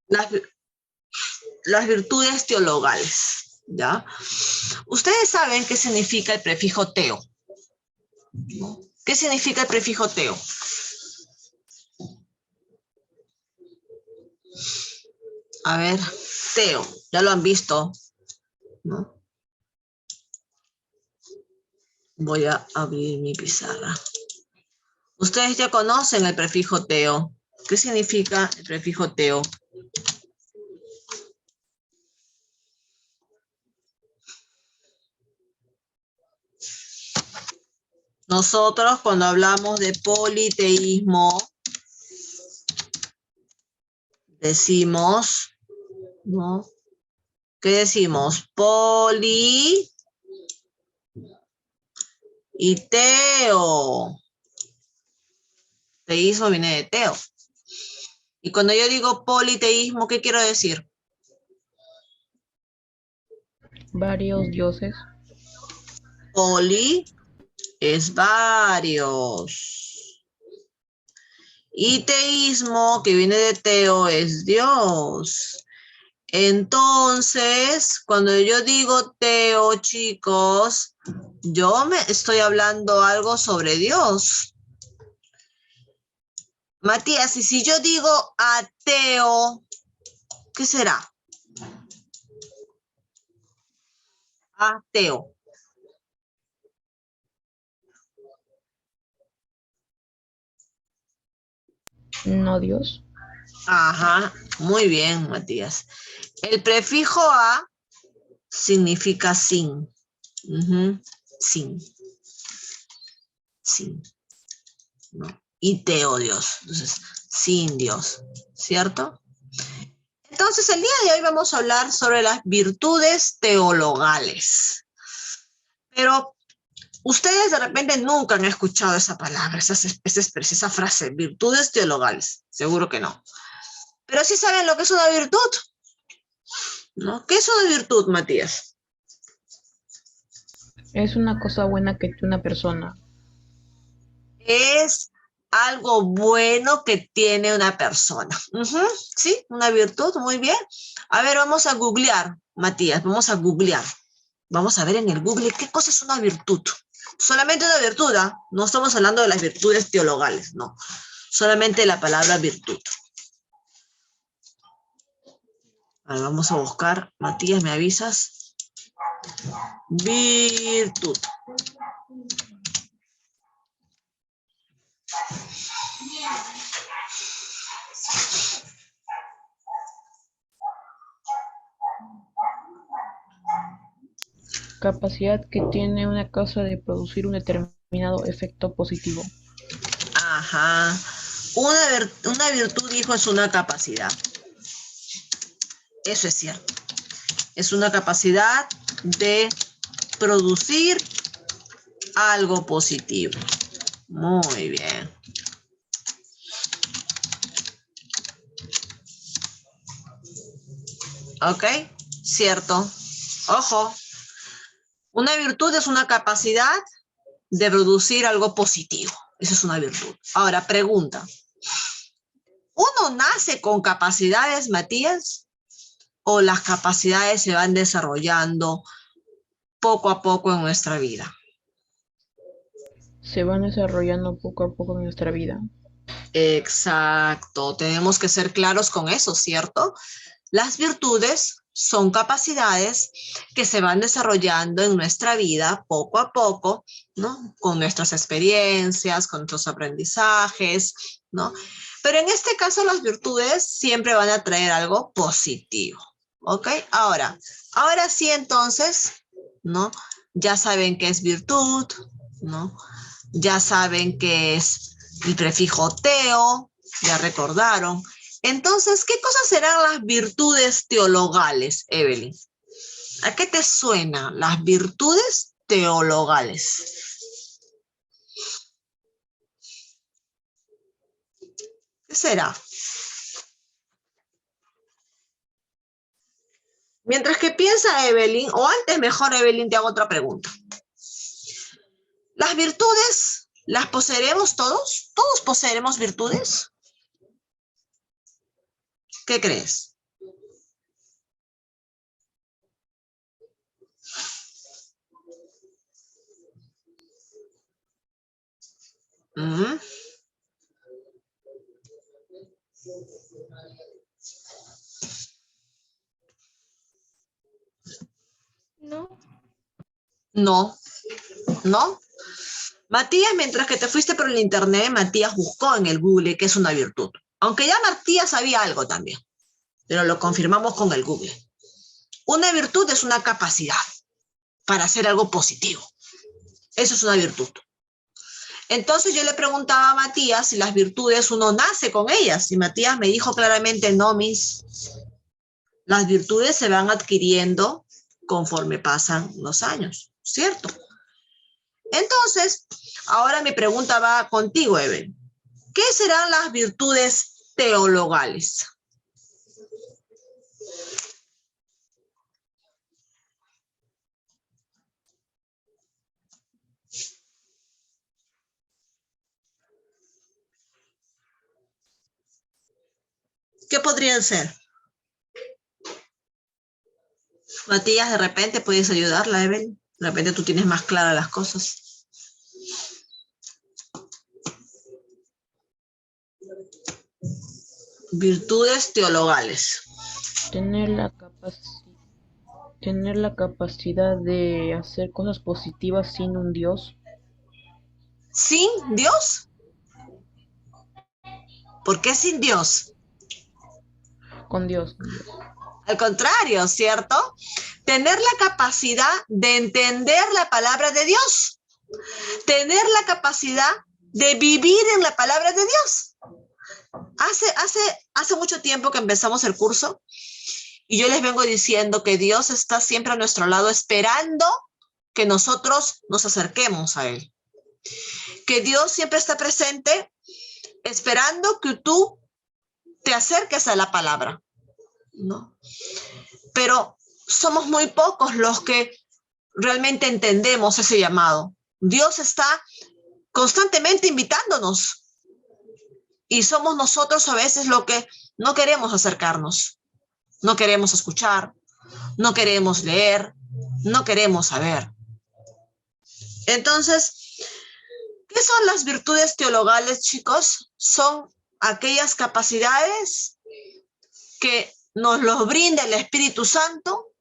Las, las virtudes teologales, ¿ya? Ustedes saben qué significa el prefijo teo, ¿no? ¿Qué significa el prefijo teo? A ver, teo, ya lo han visto, ¿no? Voy a abrir mi pizarra. Ustedes ya conocen el prefijo teo. ¿Qué significa el prefijo teo? Nosotros cuando hablamos de politeísmo, decimos, ¿no? ¿Qué decimos? Poli y teo. Teísmo viene de teo. Y cuando yo digo politeísmo, ¿qué quiero decir? Varios dioses. Poli es varios. Y teísmo, que viene de teo, es Dios. Entonces, cuando yo digo teo, chicos, yo me estoy hablando algo sobre Dios. Matías, y si yo digo ateo, ¿qué será? Ateo. No Dios. Ajá, muy bien, Matías. El prefijo a significa sin. Sin. Sin. ¿No? Y teo Dios. Entonces, sin Dios. ¿Cierto? Entonces, el día de hoy vamos a hablar sobre las virtudes teologales. Pero ustedes de repente nunca han escuchado esa palabra, esa frase, virtudes teologales. Seguro que no. Pero sí saben lo que es una virtud, ¿no? ¿Qué es una virtud, Matías? Es una cosa buena que tiene una persona. Es algo bueno que tiene una persona. Sí, una virtud, muy bien. A ver, vamos a googlear, Matías, vamos a googlear. Vamos a ver en el Google qué cosa es una virtud. Solamente una virtud, ¿eh? No estamos hablando de las virtudes teologales, no. Solamente la palabra virtud. A ver, vamos a buscar. Matías, ¿me avisas? Virtud. Capacidad que tiene una cosa de producir un determinado efecto positivo. Ajá. Una virtud, hijo, es una capacidad. Eso es cierto. Es una capacidad de producir algo positivo. Muy bien. ¿Ok? Cierto. Ojo. Una virtud es una capacidad de producir algo positivo. Esa es una virtud. Ahora, pregunta. ¿Uno nace con capacidades, Matías? ¿O las capacidades se van desarrollando poco a poco en nuestra vida? Se van desarrollando poco a poco en nuestra vida. Exacto. Tenemos que ser claros con eso, ¿cierto? Las virtudes son capacidades que se van desarrollando en nuestra vida poco a poco, ¿no? Con nuestras experiencias, con nuestros aprendizajes, ¿no? Pero en este caso las virtudes siempre van a traer algo positivo, ¿ok? Ahora sí entonces, ¿no? Ya saben qué es virtud, ¿no? Ya saben qué es el prefijo teo, ya recordaron. Entonces, ¿qué cosas serán las virtudes teologales, Evelyn? ¿A qué te suenan las virtudes teologales? ¿Qué será? Mientras que piensa Evelyn, o antes mejor Evelyn, te hago otra pregunta. ¿Las virtudes las poseeremos todos? ¿Todos poseeremos virtudes? ¿Qué crees? Mm, No. No, no. Matías, mientras que te fuiste por el internet, Matías buscó en el Google qué es una virtud. Aunque ya Matías sabía algo también, pero lo confirmamos con el Google. Una virtud es una capacidad para hacer algo positivo. Eso es una virtud. Entonces yo le preguntaba a Matías si las virtudes uno nace con ellas. Y Matías me dijo claramente, no, las virtudes se van adquiriendo conforme pasan los años, ¿cierto? Entonces, ahora mi pregunta va contigo, Evelyn. ¿Qué serán las virtudes teologales? ¿Qué podrían ser? Matías, de repente puedes ayudarla, Evelyn. De repente tú tienes más claras las cosas. Virtudes teologales. Tener tener la capacidad de hacer cosas positivas sin un Dios. ¿Sin Dios? ¿Por qué sin Dios? Con Dios, con Dios. Al contrario, ¿cierto? Tener la capacidad de entender la palabra de Dios. Tener la capacidad de vivir en la palabra de Dios. Hace mucho tiempo que empezamos el curso y yo les vengo diciendo que Dios está siempre a nuestro lado esperando que nosotros nos acerquemos a Él. Que Dios siempre está presente esperando que tú te acerques a la palabra, ¿no? Pero somos muy pocos los que realmente entendemos ese llamado. Dios está constantemente invitándonos y somos nosotros a veces lo que no queremos acercarnos, no queremos escuchar, no queremos leer, no queremos saber. Entonces, ¿qué son las virtudes teologales, chicos? Son aquellas capacidades que nos los brinda el Espíritu Santo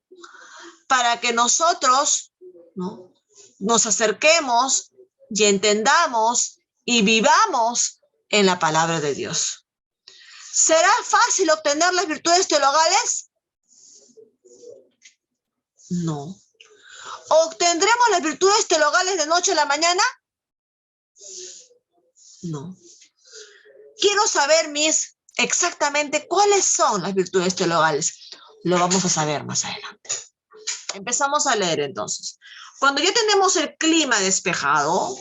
para que nosotros, ¿no?, nos acerquemos y entendamos y vivamos en la palabra de Dios. ¿Será fácil obtener las virtudes teologales? No. ¿Obtendremos las virtudes teologales de noche a la mañana? No. Quiero saber, Miss, exactamente cuáles son las virtudes teologales. Lo vamos a saber más adelante. Empezamos a leer entonces. Cuando ya tenemos el clima despejado,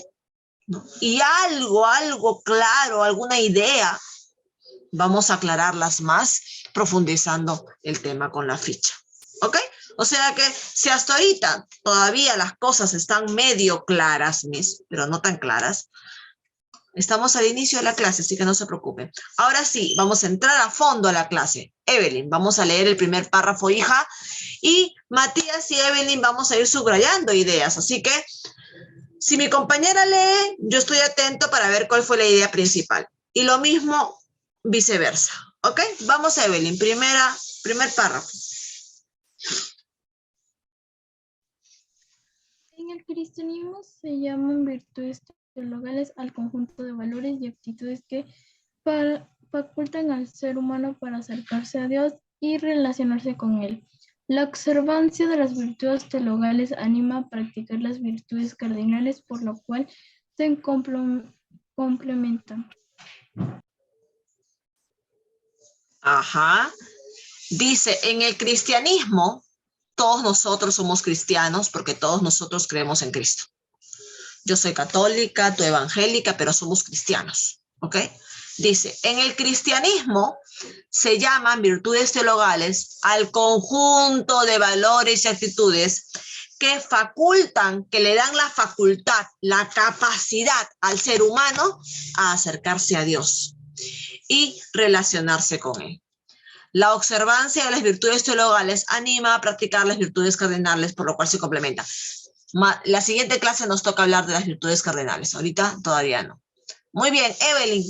¿no?, y algo claro, alguna idea, vamos a aclararlas más profundizando el tema con la ficha. ¿Ok? O sea que si hasta ahorita todavía las cosas están medio claras, Miss, pero no tan claras, estamos al inicio de la clase, así que no se preocupen. Ahora sí, vamos a entrar a fondo a la clase. Evelyn, vamos a leer el primer párrafo, hija, y Matías y Evelyn vamos a ir subrayando ideas. Así que, si mi compañera lee, yo estoy atento para ver cuál fue la idea principal. Y lo mismo viceversa. ¿Ok? Vamos a Evelyn, primer párrafo. En el cristianismo se llaman virtudes teologales al conjunto de valores y actitudes que facultan al ser humano para acercarse a Dios y relacionarse con Él. La observancia de las virtudes teologales anima a practicar las virtudes cardinales, por lo cual se complementan. Ajá. Dice, en el cristianismo, todos nosotros somos cristianos porque todos nosotros creemos en Cristo. Yo soy católica, tú evangélica, pero somos cristianos, ¿ok? Dice, en el cristianismo se llaman virtudes teologales al conjunto de valores y actitudes que facultan, que le dan la facultad, la capacidad al ser humano a acercarse a Dios y relacionarse con Él. La observancia de las virtudes teologales anima a practicar las virtudes cardinales, por lo cual se complementa. La siguiente clase nos toca hablar de las virtudes cardinales. Ahorita todavía no. Muy bien, Evelyn,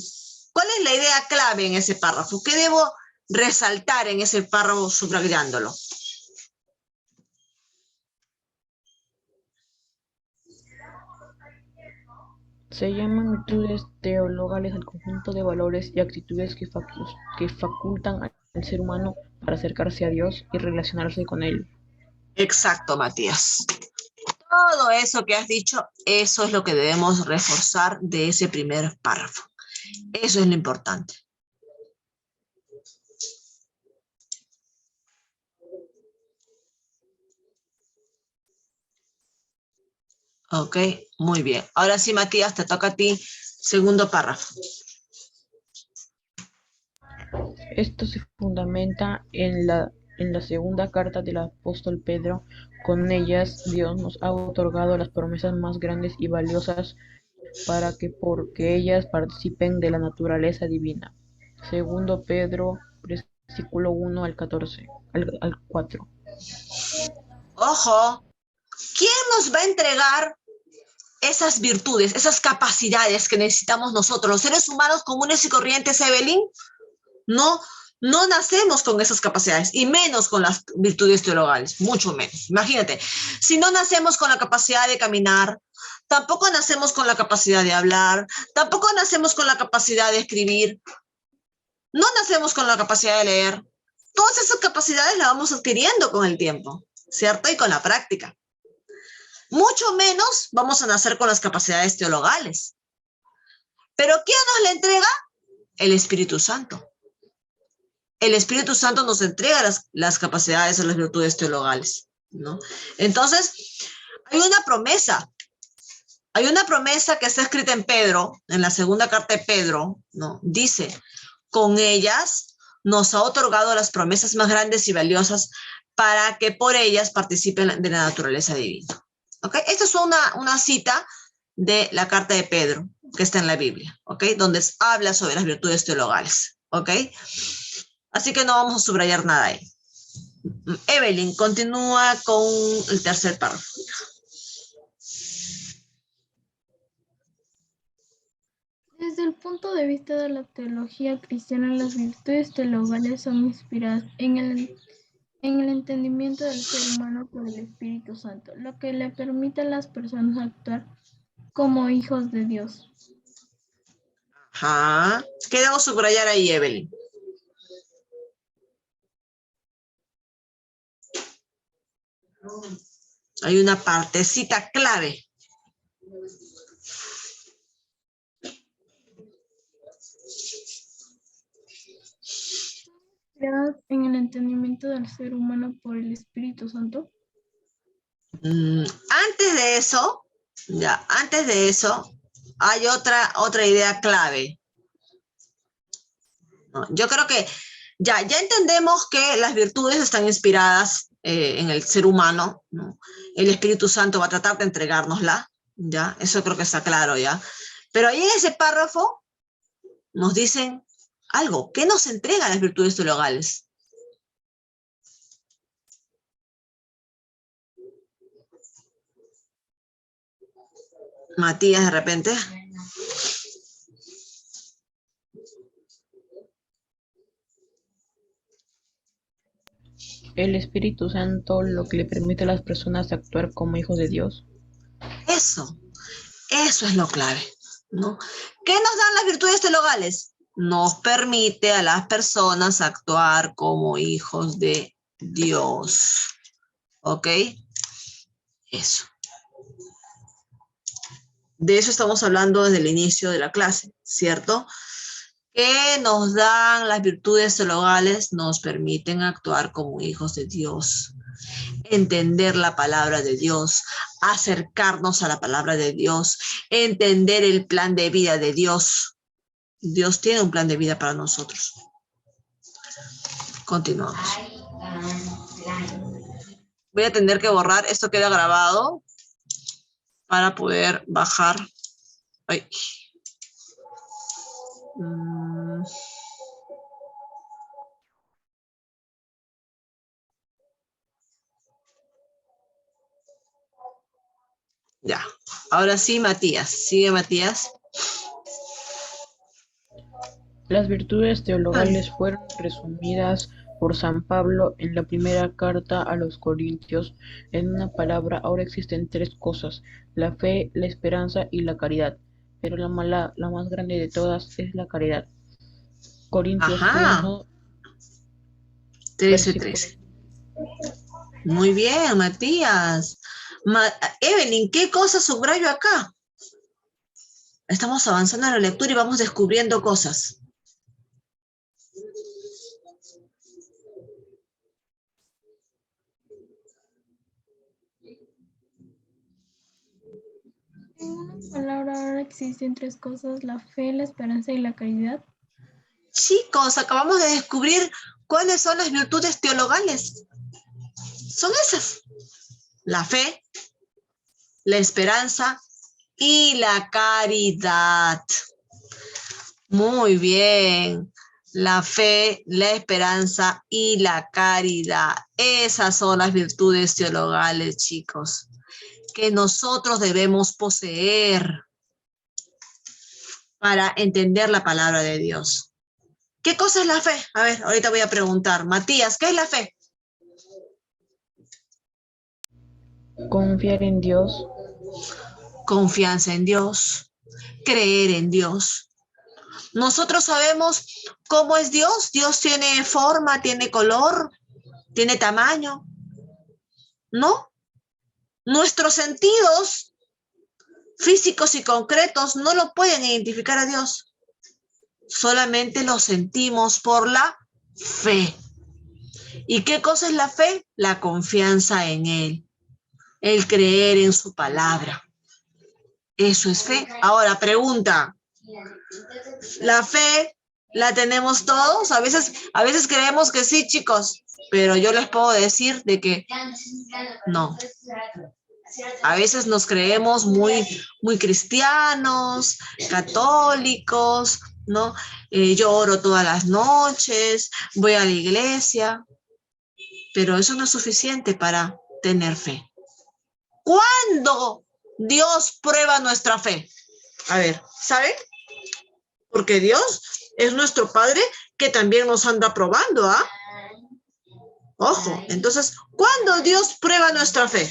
¿cuál es la idea clave en ese párrafo? ¿Qué debo resaltar en ese párrafo subrayándolo? Se llaman virtudes teologales al conjunto de valores y actitudes que facultan al ser humano para acercarse a Dios y relacionarse con Él. Exacto, Matías. Todo eso que has dicho, eso es lo que debemos reforzar de ese primer párrafo. Eso es lo importante. Ok, muy bien. Ahora sí, Matías, te toca a ti, segundo párrafo. Esto se fundamenta en la segunda carta del apóstol Pedro. Con ellas Dios nos ha otorgado las promesas más grandes y valiosas para que porque ellas participen de la naturaleza divina. Segundo Pedro, versículo 1 al 14, al 4. Ojo, ¿quién nos va a entregar esas virtudes, esas capacidades que necesitamos nosotros, los seres humanos comunes y corrientes, Evelyn? No, no nacemos con esas capacidades, y menos con las virtudes teologales, mucho menos. Imagínate, si no nacemos con la capacidad de caminar, tampoco nacemos con la capacidad de hablar, tampoco nacemos con la capacidad de escribir, no nacemos con la capacidad de leer. Todas esas capacidades las vamos adquiriendo con el tiempo, ¿cierto? Y con la práctica. Mucho menos vamos a nacer con las capacidades teologales. ¿Pero quién nos la entrega? El Espíritu Santo. El Espíritu Santo nos entrega las capacidades o las virtudes teologales, ¿no? Entonces, hay una promesa que está escrita en Pedro, en la segunda carta de Pedro, ¿no? Dice, con ellas nos ha otorgado las promesas más grandes y valiosas para que por ellas participen de la naturaleza divina. ¿Ok? Esta es una cita de la carta de Pedro, que está en la Biblia, ¿ok? Donde habla sobre las virtudes teologales, ¿ok? Así que no vamos a subrayar nada ahí. Evelyn, continúa con el tercer párrafo. Desde el punto de vista de la teología cristiana, las virtudes teologales son inspiradas en el entendimiento del ser humano por el Espíritu Santo, lo que le permite a las personas actuar como hijos de Dios. Ajá. ¿Qué debo subrayar ahí, Evelyn? Hay una partecita clave. Inspiradas en el entendimiento del ser humano por el Espíritu Santo. Antes de eso, hay otra idea clave. ¿No? Yo creo que ya entendemos que las virtudes están inspiradas en el ser humano, ¿no? El Espíritu Santo va a tratar de entregárnosla, ¿ya? Eso creo que está claro, ¿ya? Pero ahí en ese párrafo nos dicen algo. ¿Qué nos entregan las virtudes teologales? Matías, de repente. El Espíritu Santo lo que le permite a las personas actuar como hijos de Dios. Eso es lo clave, ¿no? ¿Qué nos dan las virtudes teologales? Nos permite a las personas actuar como hijos de Dios. ¿Ok? Eso. De eso estamos hablando desde el inicio de la clase, ¿cierto? Que nos dan las virtudes teologales, nos permiten actuar como hijos de Dios, entender la palabra de Dios, acercarnos a la palabra de Dios, entender el plan de vida de Dios. Dios tiene un plan de vida para nosotros. Continuamos. Voy a tener que borrar, esto queda grabado para poder bajar. Ay. Ya, ahora sí, Matías. Sigue, Matías. Las virtudes teologales fueron resumidas por San Pablo en la primera carta a los Corintios en una palabra. Ahora existen tres cosas: la fe, la esperanza y la caridad, pero la más grande de todas es la caridad. Corintios Ajá, 1, 13, versículo. 13. Muy bien, Matías. Evelyn, ¿qué cosa subrayo acá? Estamos avanzando en la lectura y vamos descubriendo cosas. En una palabra ahora existen tres cosas: la fe, la esperanza y la caridad. Chicos, acabamos de descubrir cuáles son las virtudes teologales. Son esas: la fe, la esperanza y la caridad. Muy bien. La fe, la esperanza y la caridad. Esas son las virtudes teologales, chicos, que nosotros debemos poseer para entender la palabra de Dios. ¿Qué cosa es la fe? A ver, ahorita voy a preguntar. Matías, ¿qué es la fe? Confiar en Dios. Confianza en Dios, creer en Dios. Nosotros sabemos cómo es Dios. Dios tiene forma, tiene color, tiene tamaño, ¿no? Nuestros sentidos físicos y concretos no lo pueden identificar a Dios. Solamente lo sentimos por la fe. ¿Y qué cosa es la fe? La confianza en Él, el creer en su palabra. Eso es fe. Ahora, pregunta, ¿la fe la tenemos todos? A veces creemos que sí, chicos, pero yo les puedo decir de que no. A veces nos creemos muy cristianos, católicos, ¿no? Yo oro todas las noches, voy a la iglesia, pero eso no es suficiente para tener fe. ¿Cuándo Dios prueba nuestra fe? A ver, ¿saben? Porque Dios es nuestro Padre que también nos anda probando, ¿ah? Ojo, entonces, ¿cuándo Dios prueba nuestra fe?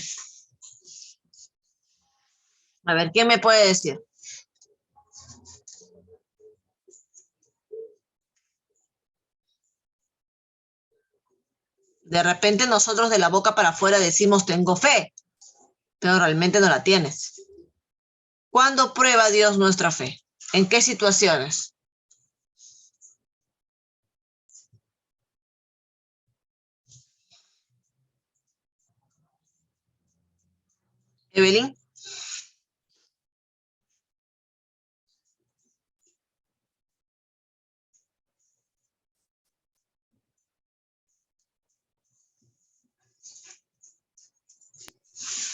A ver, ¿quién me puede decir? De repente nosotros de la boca para afuera decimos tengo fe, pero realmente no la tienes. ¿Cuándo prueba Dios nuestra fe? ¿En qué situaciones? Evelyn.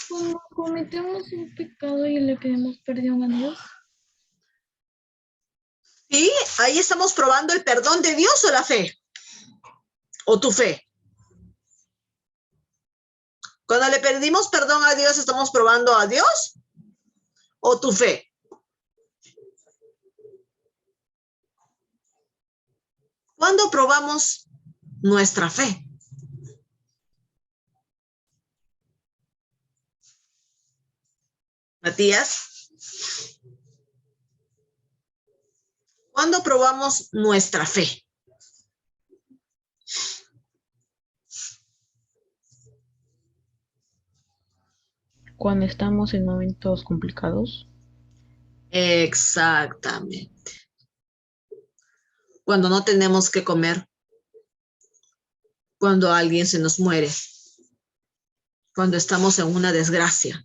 Cuando cometemos un pecado y le pedimos perdón a Dios. Sí, ahí estamos probando el perdón de Dios o la fe. O tu fe. Cuando le pedimos perdón a Dios, ¿estamos probando a Dios o tu fe? ¿Cuándo probamos nuestra fe? Matías. ¿Cuándo probamos nuestra fe? Cuando estamos en momentos complicados. Exactamente. Cuando no tenemos que comer, cuando alguien se nos muere, cuando estamos en una desgracia,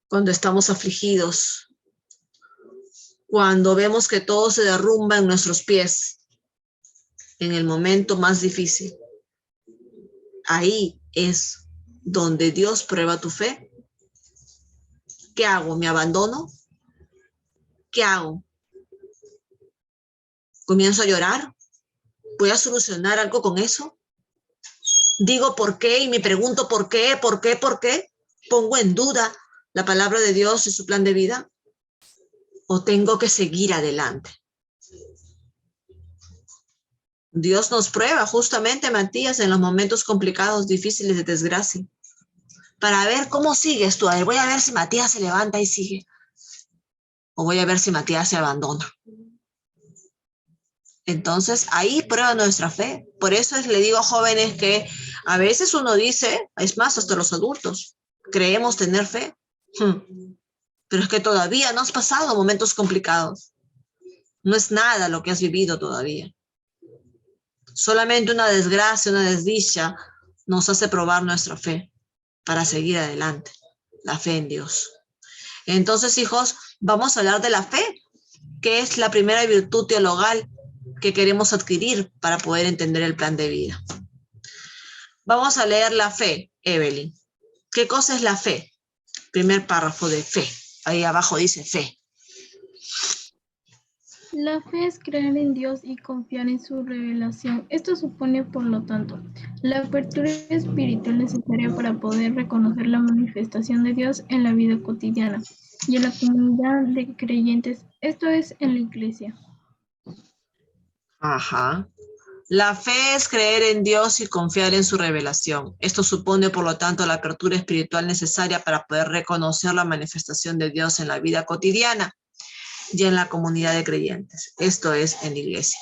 cuando estamos afligidos, cuando vemos que todo se derrumba en nuestros pies, en el momento más difícil. Ahí es donde Dios prueba tu fe. ¿Qué hago? ¿Me abandono? ¿Qué hago? ¿Comienzo a llorar? ¿Voy a solucionar algo con eso? ¿Digo por qué y me pregunto por qué, por qué, por qué? ¿Pongo en duda la palabra de Dios y su plan de vida? ¿O tengo que seguir adelante? Dios nos prueba justamente, Matías, en los momentos complicados, difíciles de desgracia, para ver cómo sigues tú. A ver, voy a ver si Matías se levanta y sigue, o voy a ver si Matías se abandona. Entonces, ahí prueba nuestra fe. Por eso le digo a jóvenes que a veces uno dice, es más, hasta los adultos, creemos tener fe, pero es que todavía no has pasado momentos complicados. No es nada lo que has vivido todavía. Solamente una desgracia, una desdicha nos hace probar nuestra fe para seguir adelante, la fe en Dios. Entonces, hijos, vamos a hablar de la fe, que es la primera virtud teologal que queremos adquirir para poder entender el plan de vida. Vamos a leer la fe, Evelyn. ¿Qué cosa es la fe? Primer párrafo de fe. Ahí abajo dice fe. La fe es creer en Dios y confiar en su revelación. Esto supone, por lo tanto, la apertura espiritual necesaria para poder reconocer la manifestación de Dios en la vida cotidiana y en la comunidad de creyentes, esto es, en la iglesia. Ajá. La fe es creer en Dios y confiar en su revelación. Esto supone, por lo tanto, la apertura espiritual necesaria para poder reconocer la manifestación de Dios en la vida cotidiana y en la comunidad de creyentes. Esto es, en la iglesia.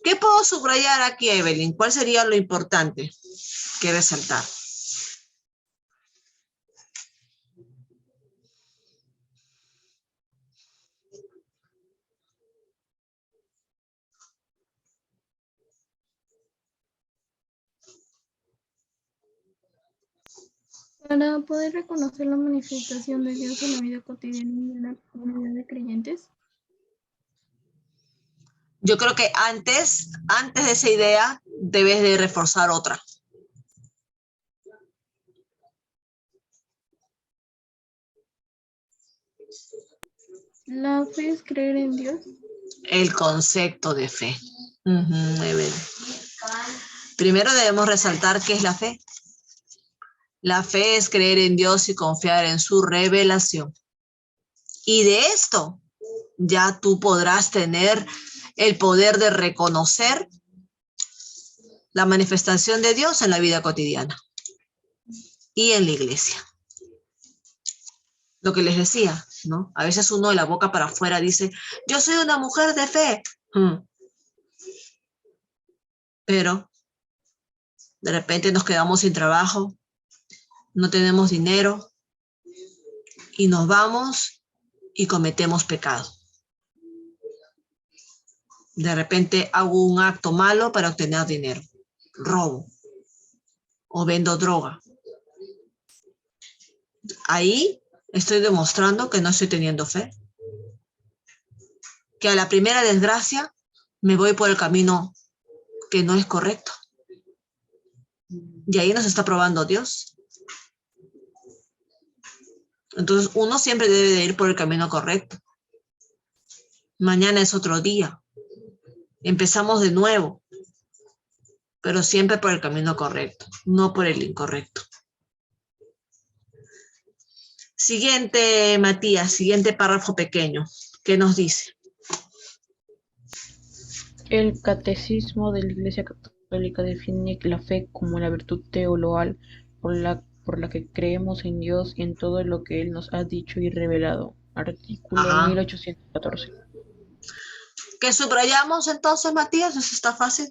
¿Qué puedo subrayar aquí, Evelyn? ¿Cuál sería lo importante que resaltar? Para poder reconocer la manifestación de Dios en la vida cotidiana y en la comunidad de creyentes. Yo creo que antes de esa idea, debes de reforzar otra. La fe es creer en Dios. El concepto de fe. Evelyn. Primero debemos resaltar qué es la fe. La fe es creer en Dios y confiar en su revelación. Y de esto ya tú podrás tener el poder de reconocer la manifestación de Dios en la vida cotidiana y en la iglesia. Lo que les decía, ¿no? A veces uno de la boca para afuera dice, yo soy una mujer de fe. Pero de repente nos quedamos sin trabajo, no tenemos dinero y nos vamos y cometemos pecado. De repente hago un acto malo para obtener dinero, robo o vendo droga. Ahí estoy demostrando que no estoy teniendo fe. Que a la primera desgracia me voy por el camino que no es correcto. Y ahí nos está probando Dios. Entonces uno siempre debe de ir por el camino correcto. Mañana es otro día. Empezamos de nuevo. Pero siempre por el camino correcto, no por el incorrecto. Siguiente, Matías, siguiente párrafo pequeño. ¿Qué nos dice? El Catecismo de la Iglesia Católica define la fe como la virtud teologal por la que creemos en Dios y en todo lo que Él nos ha dicho y revelado. Artículo 1814. ¿Qué subrayamos entonces, Matías? Eso está fácil.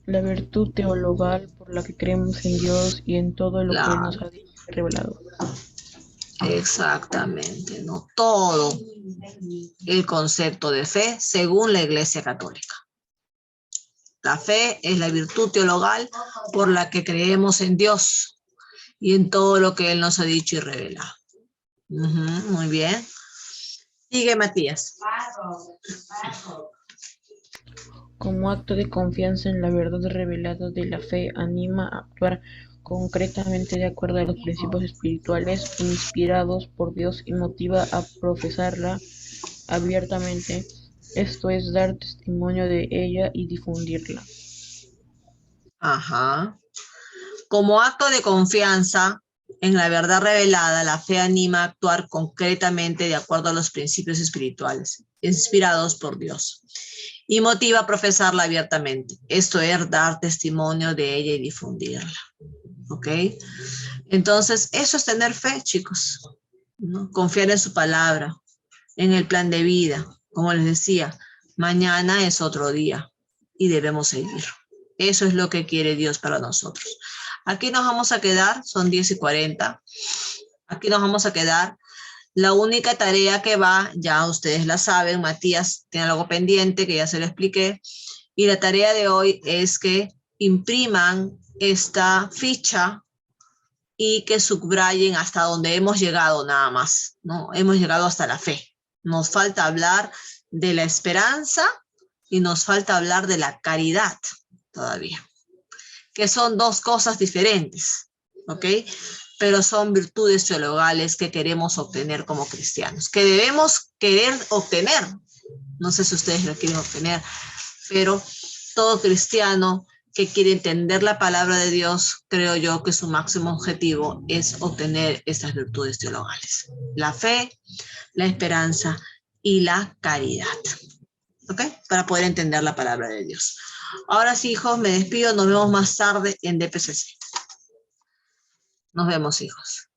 La virtud teologal por la que creemos en Dios y en todo lo que Él nos ha dicho y revelado. Exactamente, ¿no? Todo el concepto de fe según la Iglesia Católica. La fe es la virtud teologal por la que creemos en Dios y en todo lo que Él nos ha dicho y revelado. Muy bien. Sigue, Matías. Como acto de confianza en la verdad revelada de la fe, anima a actuar concretamente de acuerdo a los principios espirituales inspirados por Dios y motiva a profesarla abiertamente, esto es, dar testimonio de ella y difundirla. Como acto de confianza En la verdad revelada, la fe anima a actuar concretamente de acuerdo a los principios espirituales, inspirados por Dios, y motiva a profesarla abiertamente. Esto es dar testimonio de ella y difundirla. ¿Ok? Entonces, eso es tener fe, chicos, ¿no? Confiar en su palabra, en el plan de vida. Como les decía, mañana es otro día y debemos seguir. Eso es lo que quiere Dios para nosotros. Aquí nos vamos a quedar, son 10:40. Aquí nos vamos a quedar. La única tarea que va, ya ustedes la saben, Matías tiene algo pendiente que ya se lo expliqué. Y la tarea de hoy es que impriman esta ficha y que subrayen hasta donde hemos llegado nada más, ¿no? Hemos llegado hasta la fe. Nos falta hablar de la esperanza y nos falta hablar de la caridad todavía, que son dos cosas diferentes, ¿ok? Pero son virtudes teologales que queremos obtener como cristianos, que debemos querer obtener. No sé si ustedes lo quieren obtener, pero todo cristiano que quiere entender la palabra de Dios, creo yo que su máximo objetivo es obtener estas virtudes teologales. La fe, la esperanza y la caridad. ¿Ok? Para poder entender la palabra de Dios. Ahora sí, hijos, me despido. Nos vemos más tarde en DPCC. Nos vemos, hijos.